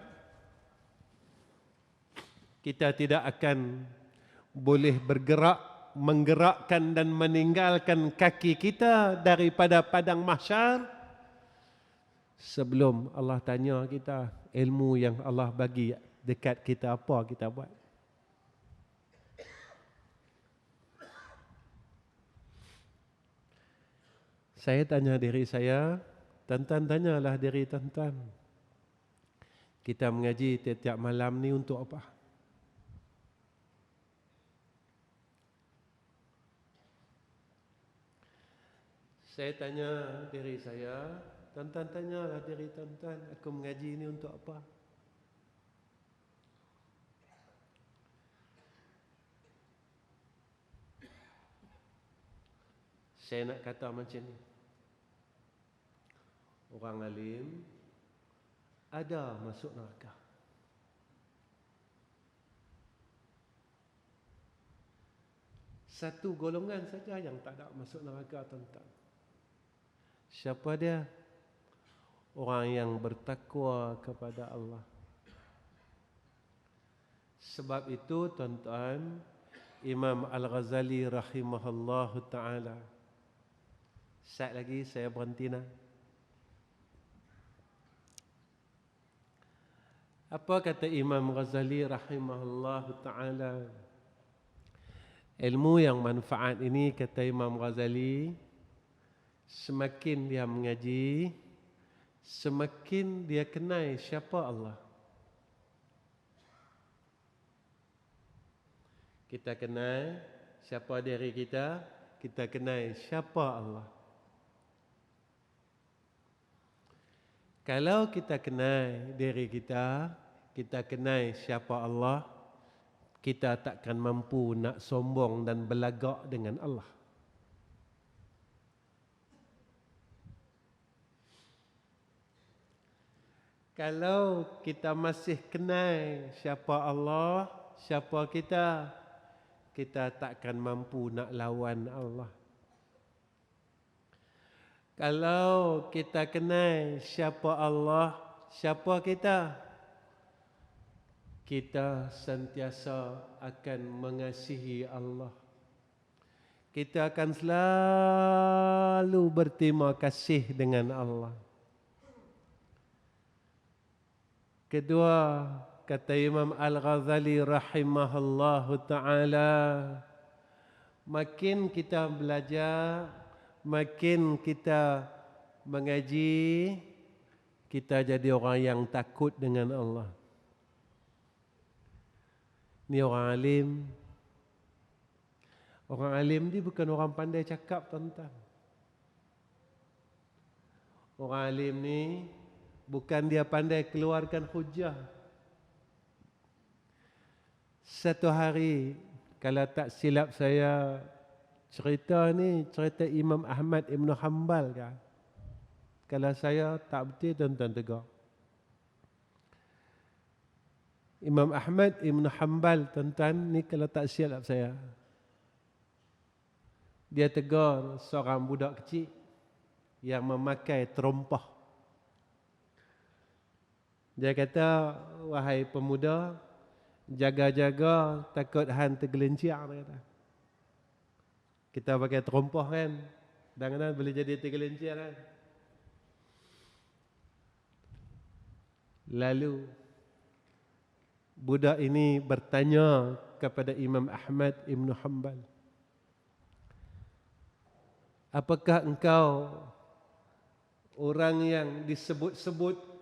kita tidak akan boleh bergerak, menggerakkan dan meninggalkan kaki kita daripada padang mahsyar sebelum Allah tanya kita ilmu yang Allah bagi dekat kita apa kita buat. Saya tanya diri saya, tuan-tuan tanyalah diri tuan-tuan. Kita mengaji tiap-tiap malam ni untuk apa? Saya tanya diri saya, tuan-tuan tanyalah diri tuan-tuan, aku mengaji ni untuk apa? Saya nak kata macam ni. Orang alim ada masuk neraka. Satu golongan saja yang tak ada masuk neraka, tuan-tuan. Siapa dia? Orang yang bertakwa kepada Allah. Sebab itu, tuan-tuan, Imam Al-Ghazali rahimahullahu ta'ala. Sekejap lagi saya berhenti nak. Apa kata Imam Ghazali rahimahullah ta'ala? Ilmu yang manfaat ini, kata Imam Ghazali, semakin dia mengaji, semakin dia kenal siapa Allah. Kita kenal siapa diri kita, kita kenal siapa Allah. Kalau kita kenal diri kita, kita kenal siapa Allah, kita takkan mampu nak sombong dan belagak dengan Allah. Kalau kita masih kenal siapa Allah, siapa kita, kita takkan mampu nak lawan Allah. Kalau kita kenal siapa Allah, siapa kita, kita sentiasa akan mengasihi Allah. Kita akan selalu berterima kasih dengan Allah. Kedua, kata Imam Al-Ghazali rahimahullahu ta'ala, makin kita belajar, makin kita mengaji, kita jadi orang yang takut dengan Allah. Ni orang alim. Orang alim ni bukan orang pandai cakap, tuan-tuan. Orang alim ni bukan dia pandai keluarkan hujah. Satu hari, kalau tak silap saya, cerita ni cerita Imam Ahmad Ibn Hanbal kan. Kalau saya tak betul, tuan-tuan tegur. Imam Ahmad Ibn Hanbal, tuan-tuan, ni kalau tak silap saya, dia tegur seorang budak kecil yang memakai terompah. Dia kata, wahai pemuda, jaga-jaga takut hang tergelincir, dia kata. Kita pakai terompah kan, kadang-kadang boleh jadi tergelincir kan. Lalu budak ini bertanya kepada Imam Ahmad Ibn Hanbal, apakah engkau orang yang disebut-sebut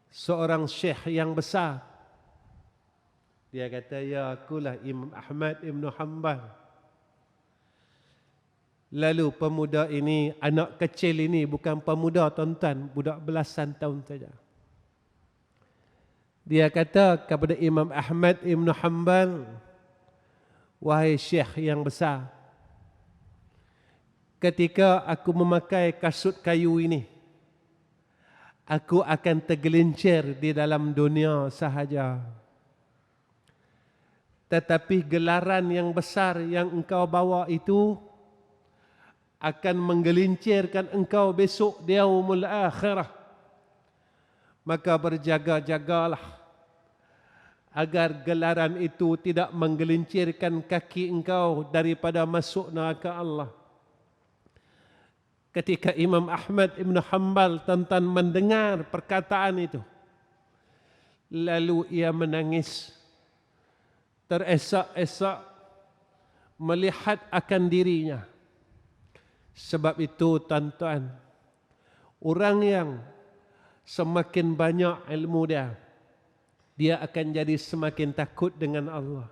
seorang syekh yang besar? Dia kata, ya, akulah Imam Ahmad Ibn Hanbal. Lalu pemuda ini, anak kecil ini, bukan pemuda, tuan-tuan, budak belasan tahun saja. Dia kata kepada Imam Ahmad Ibn Hanbal, wahai syekh yang besar, ketika aku memakai kasut kayu ini, aku akan tergelincir di dalam dunia sahaja. Tetapi gelaran yang besar yang engkau bawa itu akan menggelincirkan engkau besok di yaumul akhirah. Maka berjaga-jagalah agar gelaran itu tidak menggelincirkan kaki engkau daripada masuk neraka Allah. Ketika Imam Ahmad Ibn Hanbal tuan-tuan mendengar perkataan itu, lalu ia menangis, teresak-esak melihat akan dirinya. Sebab itu, tuan-tuan, orang yang semakin banyak ilmu dia akan jadi semakin takut dengan Allah.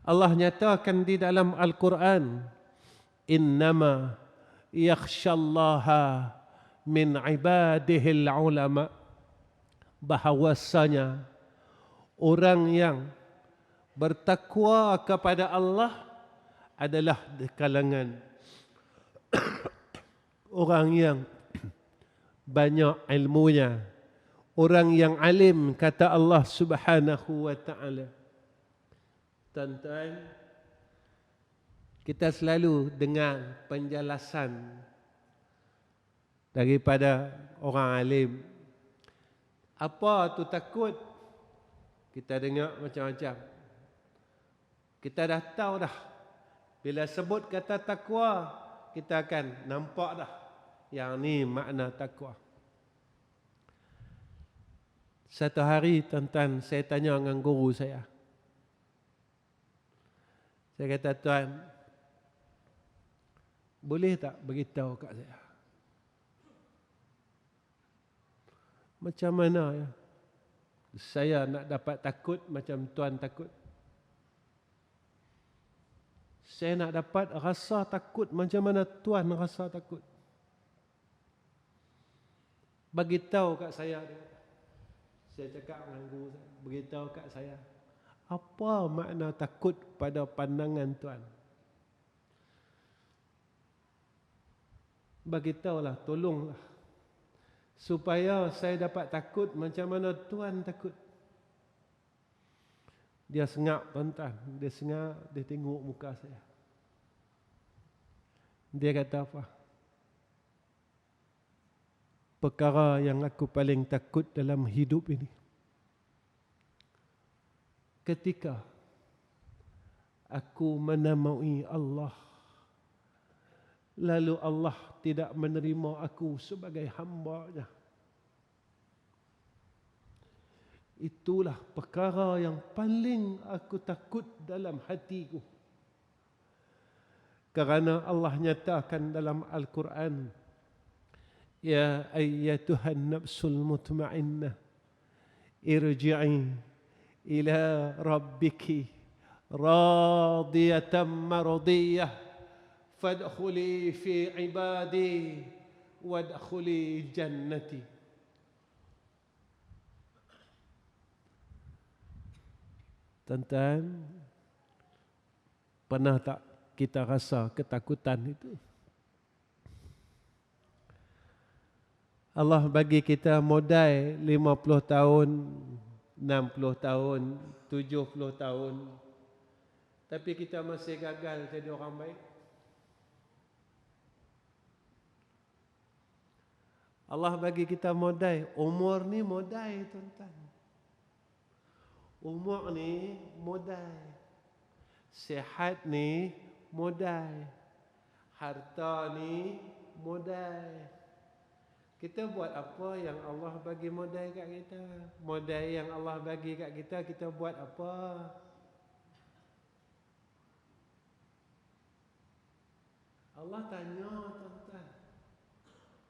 Allah nyatakan di dalam Al-Quran, innama yakhshallaha min ibadihil ulama, bahawasanya orang yang bertakwa kepada Allah adalah di kalangan orang yang banyak ilmunya, orang yang alim, kata Allah Subhanahu wa ta'ala. Tuan-tuan, kita selalu dengar penjelasan daripada orang alim. Apa tu takut? Kita dengar macam-macam. Kita dah tahu dah. Bila sebut kata takwa, kita akan nampak dah yang ni makna takwa. Satu hari, tuan-tuan, saya tanya dengan guru saya. Saya kata, tuan, boleh tak beritahu kat saya, macam mana ya saya nak dapat takut macam tuan takut? Saya nak dapat rasa takut macam mana tuan rasa takut. Beritahu kat saya. Saya cakap dengan guru saya, beritahu kat saya, apa makna takut pada pandangan tuan? Beritahulah, tolonglah, supaya saya dapat takut macam mana tuan takut. Dia sengak, tuan-tuan. Dia sengak, dia tengok muka saya. Dia kata apa? Perkara yang aku paling takut dalam hidup ini, ketika aku menamai Allah, lalu Allah tidak menerima aku sebagai hamba-Nya. Itulah perkara yang paling aku takut dalam hatiku. Kerana Allah nyatakan dalam Al-Quran, Ya ayyatuhan nafsul mutmainnah, irji'i ila rabbiki radiyatan mardiyah, fadkhuli fi ibadi, wadkhuli jannati. Tuan-tuan, pernah tak kita rasa ketakutan itu? Allah bagi kita modal 50 tahun, 60 tahun, 70 tahun. Tapi kita masih gagal jadi orang baik. Allah bagi kita modal. Umur ni modal, tuan-tuan. Umur ni modal. Sihat ni modal. Harta ni modal. Kita buat apa yang Allah bagi modal kat kita? Modal yang Allah bagi kat kita, kita buat apa? Allah tanya, tuan-tuan.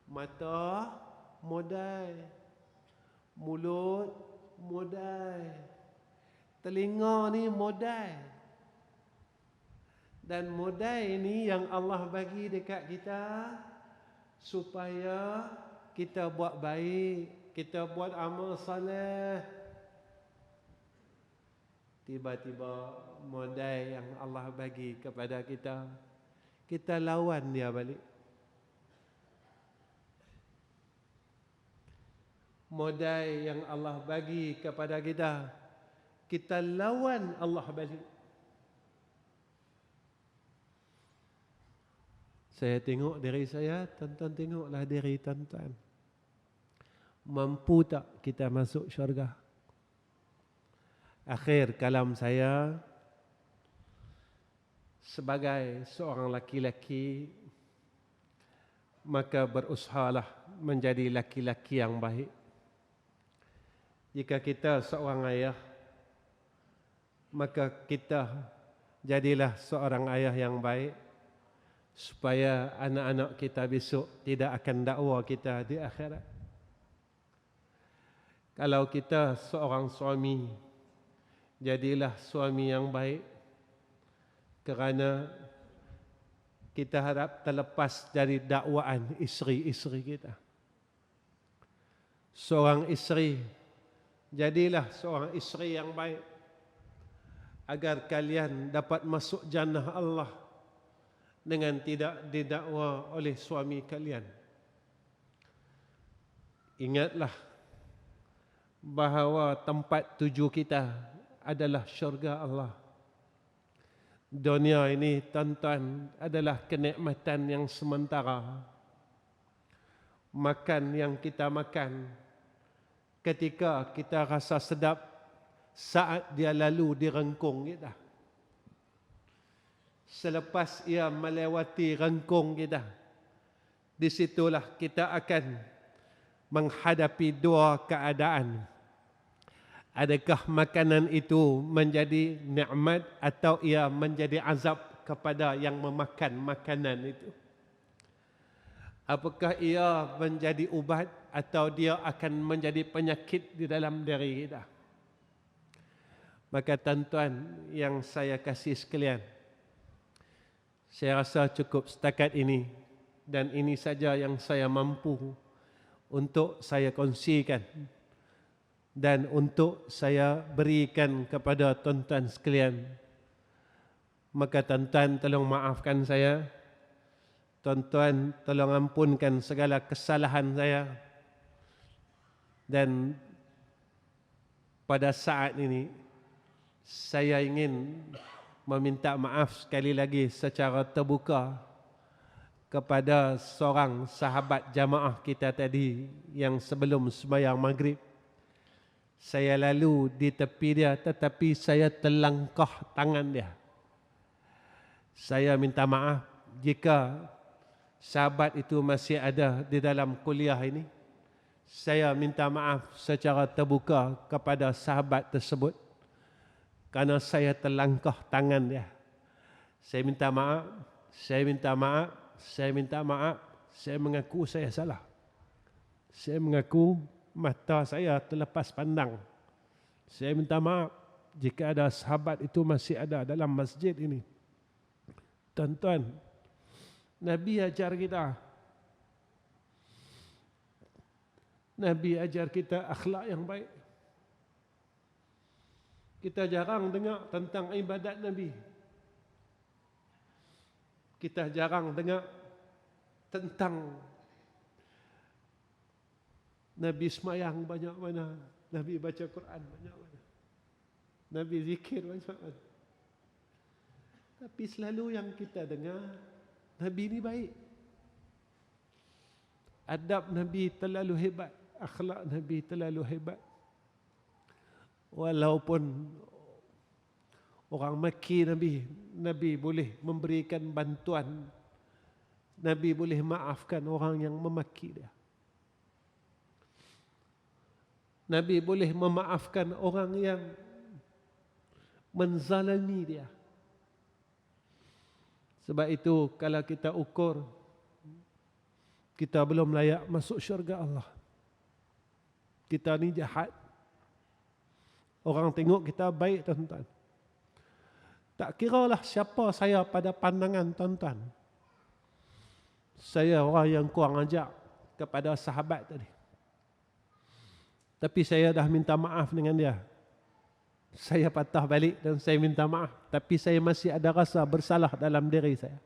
Mata modal, mulut modal, telinga ni modal. Dan modal ini yang Allah bagi dekat kita supaya kita buat baik, kita buat amal soleh. Tiba-tiba modal yang Allah bagi kepada kita, kita lawan dia balik. Modal yang Allah bagi kepada kita, kita lawan Allah balik. Saya tengok diri saya, tuan-tuan tengoklah diri tuan-tuan. Mampu tak kita masuk syurga? Akhir kalam saya, sebagai seorang laki-laki, maka berusahalah menjadi laki-laki yang baik. Jika kita seorang ayah, maka kita jadilah seorang ayah yang baik, supaya anak-anak kita besok tidak akan dakwa kita di akhirat. Kalau kita seorang suami, jadilah suami yang baik, kerana kita harap terlepas dari dakwaan isteri-isteri kita. Seorang isteri, jadilah seorang isteri yang baik, agar kalian dapat masuk jannah Allah dengan tidak didakwa oleh suami kalian. Ingatlah bahawa tempat tuju kita adalah syurga Allah. Dunia ini, tuan-tuan, adalah kenikmatan yang sementara. Makan yang kita makan, ketika kita rasa sedap, saat dia lalu di rengkung kita. Selepas ia melewati rengkung kita, di situlah kita akan menghadapi dua keadaan. Adakah makanan itu menjadi nikmat atau ia menjadi azab kepada yang memakan makanan itu? Apakah ia menjadi ubat atau dia akan menjadi penyakit di dalam diri kita? Maka tuan-tuan yang saya kasih sekalian, saya rasa cukup setakat ini, dan ini saja yang saya mampu untuk saya kongsikan dan untuk saya berikan kepada tuan-tuan sekalian. Maka tuan-tuan tolong maafkan saya, tuan-tuan tolong ampunkan segala kesalahan saya, dan pada saat ini saya ingin meminta maaf sekali lagi secara terbuka kepada seorang sahabat jamaah kita tadi yang sebelum sembahyang maghrib. Saya lalu di tepi dia, tetapi saya terlangkah tangan dia. Saya minta maaf jika sahabat itu masih ada di dalam kuliah ini. saya minta maaf secara terbuka kepada sahabat tersebut kerana saya terlangkah tangan dia. Saya minta maaf, saya minta maaf, saya minta maaf, saya mengaku saya salah. Saya mengaku mata saya terlepas pandang. Saya minta maaf jika ada sahabat itu masih ada dalam masjid ini. Tuan-tuan, Nabi ajar kita. Nabi ajar kita akhlak yang baik. Kita jarang dengar tentang ibadat Nabi. Kita jarang dengar tentang Nabi semayang banyak mana, Nabi baca Quran banyak mana, Nabi zikir banyak mana. Tapi selalu yang kita dengar, Nabi ini baik. Adab Nabi terlalu hebat, akhlak Nabi terlalu hebat. Walaupun orang maki Nabi, Nabi boleh memberikan bantuan, Nabi boleh maafkan orang yang memaki dia. Nabi boleh memaafkan orang yang menzalimi dia. Sebab itu kalau kita ukur, kita belum layak masuk syurga Allah. Kita ni jahat. Orang tengok kita baik, tuan-tuan. Tak kiralah siapa saya pada pandangan tuan-tuan. Saya orang yang kurang ajar kepada sahabat tadi. Tapi saya dah minta maaf dengan dia. Saya patah balik dan saya minta maaf. Tapi saya masih ada rasa bersalah dalam diri saya.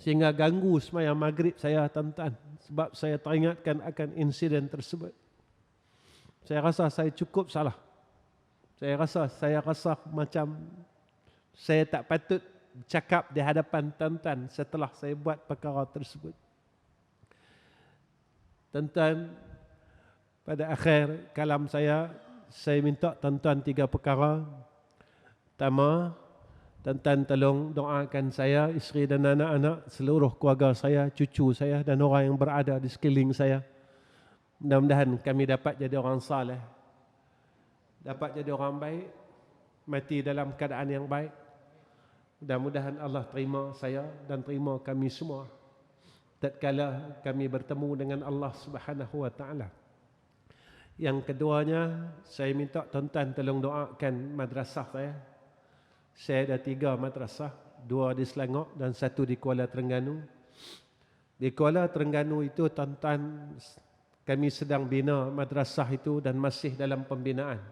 Sehingga ganggu sembahyang maghrib saya, tuan-tuan. Sebab saya teringatkan akan insiden tersebut. Saya rasa saya cukup salah. Saya rasa macam saya tak patut cakap di hadapan tuan-tuan setelah saya buat perkara tersebut. Tuan-tuan, pada akhir kalam saya minta tuan-tuan 3 perkara. Pertama, tuan-tuan tolong doakan saya, isteri dan anak-anak, seluruh keluarga saya, cucu saya dan orang yang berada di sekeliling saya. Mudah-mudahan kami dapat jadi orang saleh, dapat jadi orang baik, mati dalam keadaan yang baik. Mudah-mudahan Allah terima saya dan terima kami semua tatkala kami bertemu dengan Allah Subhanahu wa taala. Yang keduanya, saya minta tuan-tuan tolong doakan madrasah saya. Saya ada 3 madrasah, 2 di Selangor dan 1 di Kuala Terengganu. Di Kuala Terengganu itu tuan-tuan, kami sedang bina madrasah itu dan masih dalam pembinaan.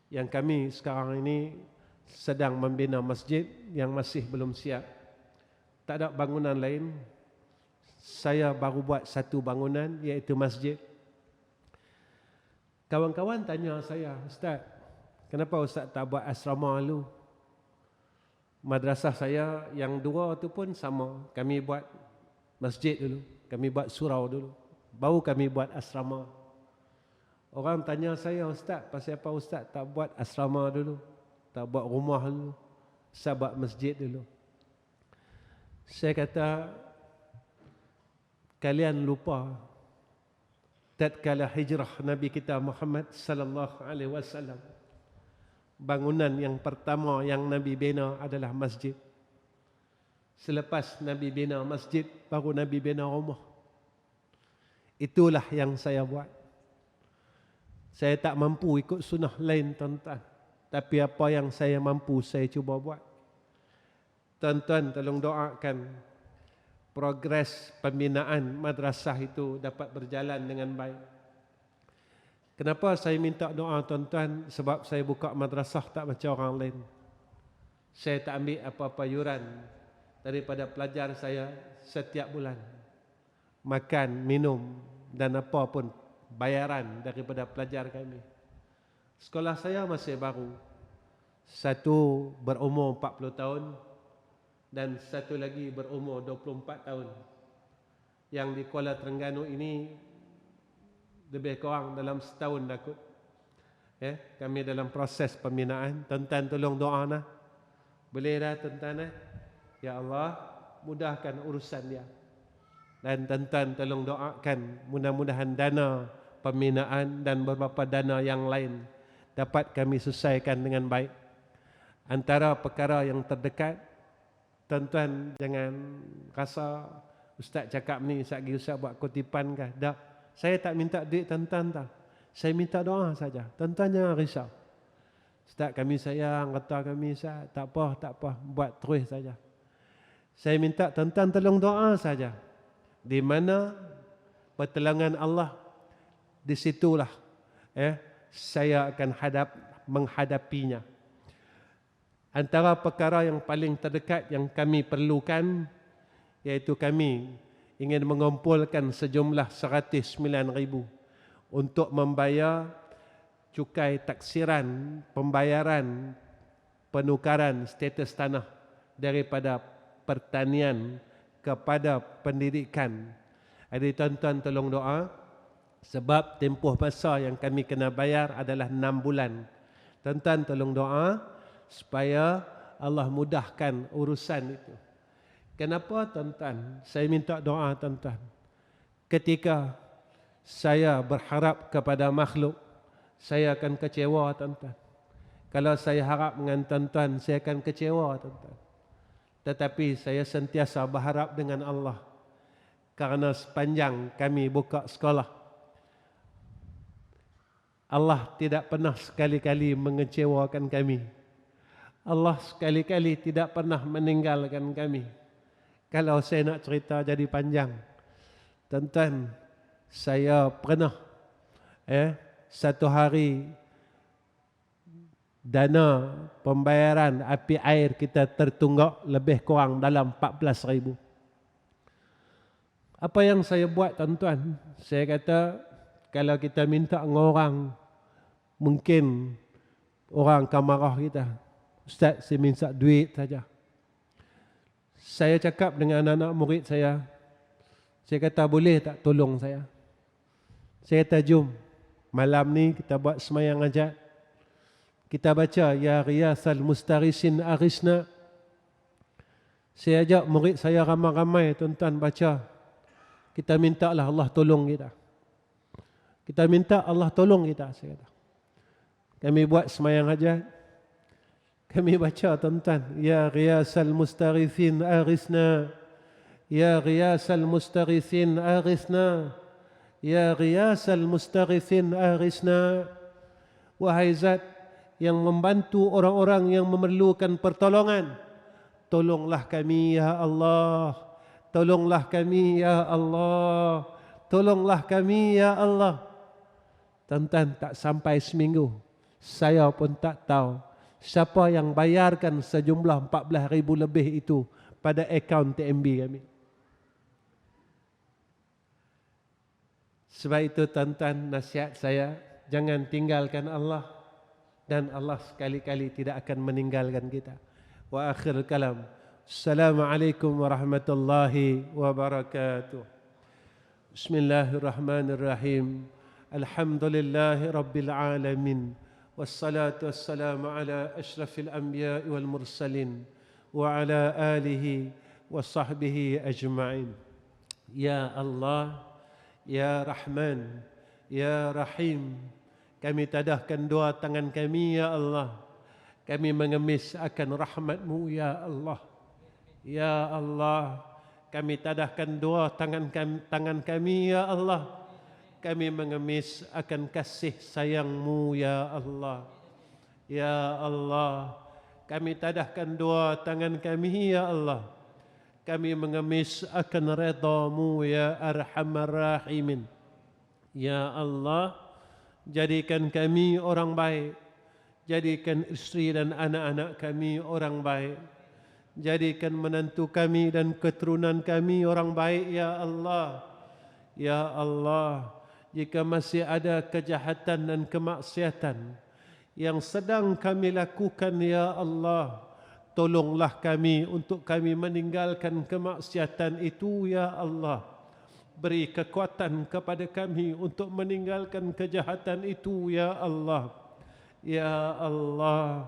Yang kami sekarang ini sedang membina masjid yang masih belum siap. Tak ada bangunan lain. Saya baru buat 1 bangunan, iaitu masjid. Kawan-kawan tanya saya, Ustaz, kenapa Ustaz tak buat asrama dulu? Madrasah saya yang 2 tu pun sama. Kami buat masjid dulu, kami buat surau dulu, baru kami buat asrama. Orang tanya saya, Ustaz, pasal apa Ustaz tak buat asrama dulu? Tak buat rumah dulu? Saya buat masjid dulu? Saya kata, kalian lupa tatkala hijrah Nabi kita Muhammad sallallahu alaihi wasallam, bangunan yang pertama yang Nabi bina adalah masjid. Selepas Nabi bina masjid, baru Nabi bina rumah. Itulah yang saya buat. Saya tak mampu ikut sunnah lain, tuan-tuan. Tapi apa yang saya mampu, saya cuba buat. Tuan-tuan tolong doakan progres pembinaan madrasah itu dapat berjalan dengan baik. Kenapa saya minta doa, tuan-tuan? Sebab saya buka madrasah tak macam orang lain. Saya tak ambil apa-apa yuran daripada pelajar saya setiap bulan. Makan, minum dan apa pun bayaran daripada pelajar kami. Sekolah saya masih baru. 1 berumur 40 tahun dan 1 lagi berumur 24 tahun. Yang di Kuala Terengganu ini lebih kurang dalam setahun dah kot. Kami dalam proses pembinaan. Tuan-tuan tolong doa nah. Boleh dah tuan-tuan? Ya Allah, mudahkan urusan dia. Dan tuan-tuan tolong doakan mudah-mudahan dana pembinaan dan beberapa dana yang lain dapat kami selesaikan dengan baik. Antara perkara yang terdekat, tuan-tuan jangan rasa ustaz cakap ni ustaz buat kutipan kah. Tak. Saya tak minta duit tuan-tuan tak. Saya minta doa saja. Tuan-tuan jangan risau. Ustaz kami sayang, kata kami ustaz, tak apa, buat terus saja. Saya minta tuan-tuan tolong doa saja. Di mana pertolongan Allah, di situlah saya akan menghadapinya. Antara perkara yang paling terdekat yang kami perlukan, iaitu kami ingin mengumpulkan sejumlah 109,000 untuk membayar cukai taksiran pembayaran penukaran status tanah daripada pertanian kepada pendidikan. Jadi tuan-tuan tolong doa, sebab tempoh masa yang kami kena bayar adalah 6 bulan. Tuan-tuan tolong doa supaya Allah mudahkan urusan itu. Kenapa tuan-tuan? Saya minta doa tuan-tuan. Ketika saya berharap kepada makhluk, saya akan kecewa tuan-tuan. Kalau saya harap dengan tuan-tuan, saya akan kecewa tuan-tuan. Tetapi saya sentiasa berharap dengan Allah. Karena sepanjang kami buka sekolah, Allah tidak pernah sekali-kali mengecewakan kami. Allah sekali-kali tidak pernah meninggalkan kami. Kalau saya nak cerita jadi panjang, tuan-tuan, saya pernah satu hari dana pembayaran api air kita tertunggak lebih kurang dalam 14,000. Apa yang saya buat tuan-tuan? Saya kata kalau kita minta dengan orang, mungkin orang akan marah kita. Ustaz, saya minta duit saja. Saya cakap dengan anak murid saya kata boleh tak tolong saya? Saya kata jom, malam ni kita buat semayang hajat. Kita baca ya riyasal mustarisin arisna. Saya ajak murid saya ramai-ramai tuan-tuan baca. Kita minta lah Allah tolong kita. Kita minta Allah tolong kita, saya kata. Kami buat semayang hajat. Kami baca tuan-tuan, ya riyasal mustarisin arisna. Ya riyasal mustarisin arisna. Ya riyasal mustarisin arisna. Wahai zat yang membantu orang-orang yang memerlukan pertolongan, tolonglah kami ya Allah. Tolonglah kami ya Allah. Tolonglah kami ya Allah. Tuan-tuan, tak sampai seminggu, saya pun tak tahu siapa yang bayarkan sejumlah 14,000 lebih itu pada akaun TMB kami. Sebab itu tuan-tuan, nasihat saya, jangan tinggalkan Allah. Dan Allah sekali-kali tidak akan meninggalkan kita. Wa akhirul kalam. Assalamualaikum warahmatullahi wabarakatuh. Bismillahirrahmanirrahim. Alhamdulillahi rabbil alamin. Wassalatu wassalamu ala ashrafil anbiya'i wal mursalin. Wa ala alihi wa sahbihi ajma'in. Ya Allah, Ya Rahman, Ya Rahim, kami tadahkan dua tangan kami ya Allah. Kami mengemis akan rahmat-Mu ya Allah. Ya Allah, kami tadahkan dua tangan kami ya Allah. Kami mengemis akan kasih sayang-Mu ya Allah. Ya Allah, kami tadahkan dua tangan kami ya Allah. Kami mengemis akan redha-Mu ya Arhamar Rahimin. Ya Allah, jadikan kami orang baik. Jadikan isteri dan anak-anak kami orang baik. Jadikan menantu kami dan keturunan kami orang baik ya Allah. Ya Allah, jika masih ada kejahatan dan kemaksiatan yang sedang kami lakukan ya Allah, tolonglah kami untuk kami meninggalkan kemaksiatan itu ya Allah. Beri kekuatan kepada kami untuk meninggalkan kejahatan itu ya Allah. Ya Allah,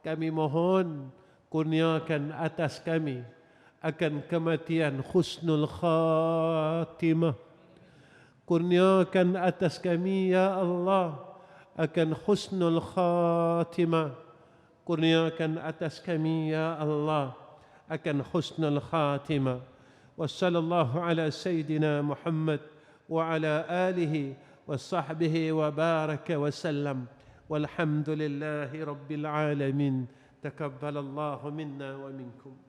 kami mohon kurniakan atas kami akan kematian husnul khatimah. Kurniakan atas kami ya Allah akan husnul khatimah. Kurniakan atas kami ya Allah akan husnul khatimah. Wassallallahu ala sayyidina Muhammad wa ala alihi wa sahbihi wa baraka wa sallam. Walhamdulillahi rabbil alamin. Takabbalallahu minna wa minkum.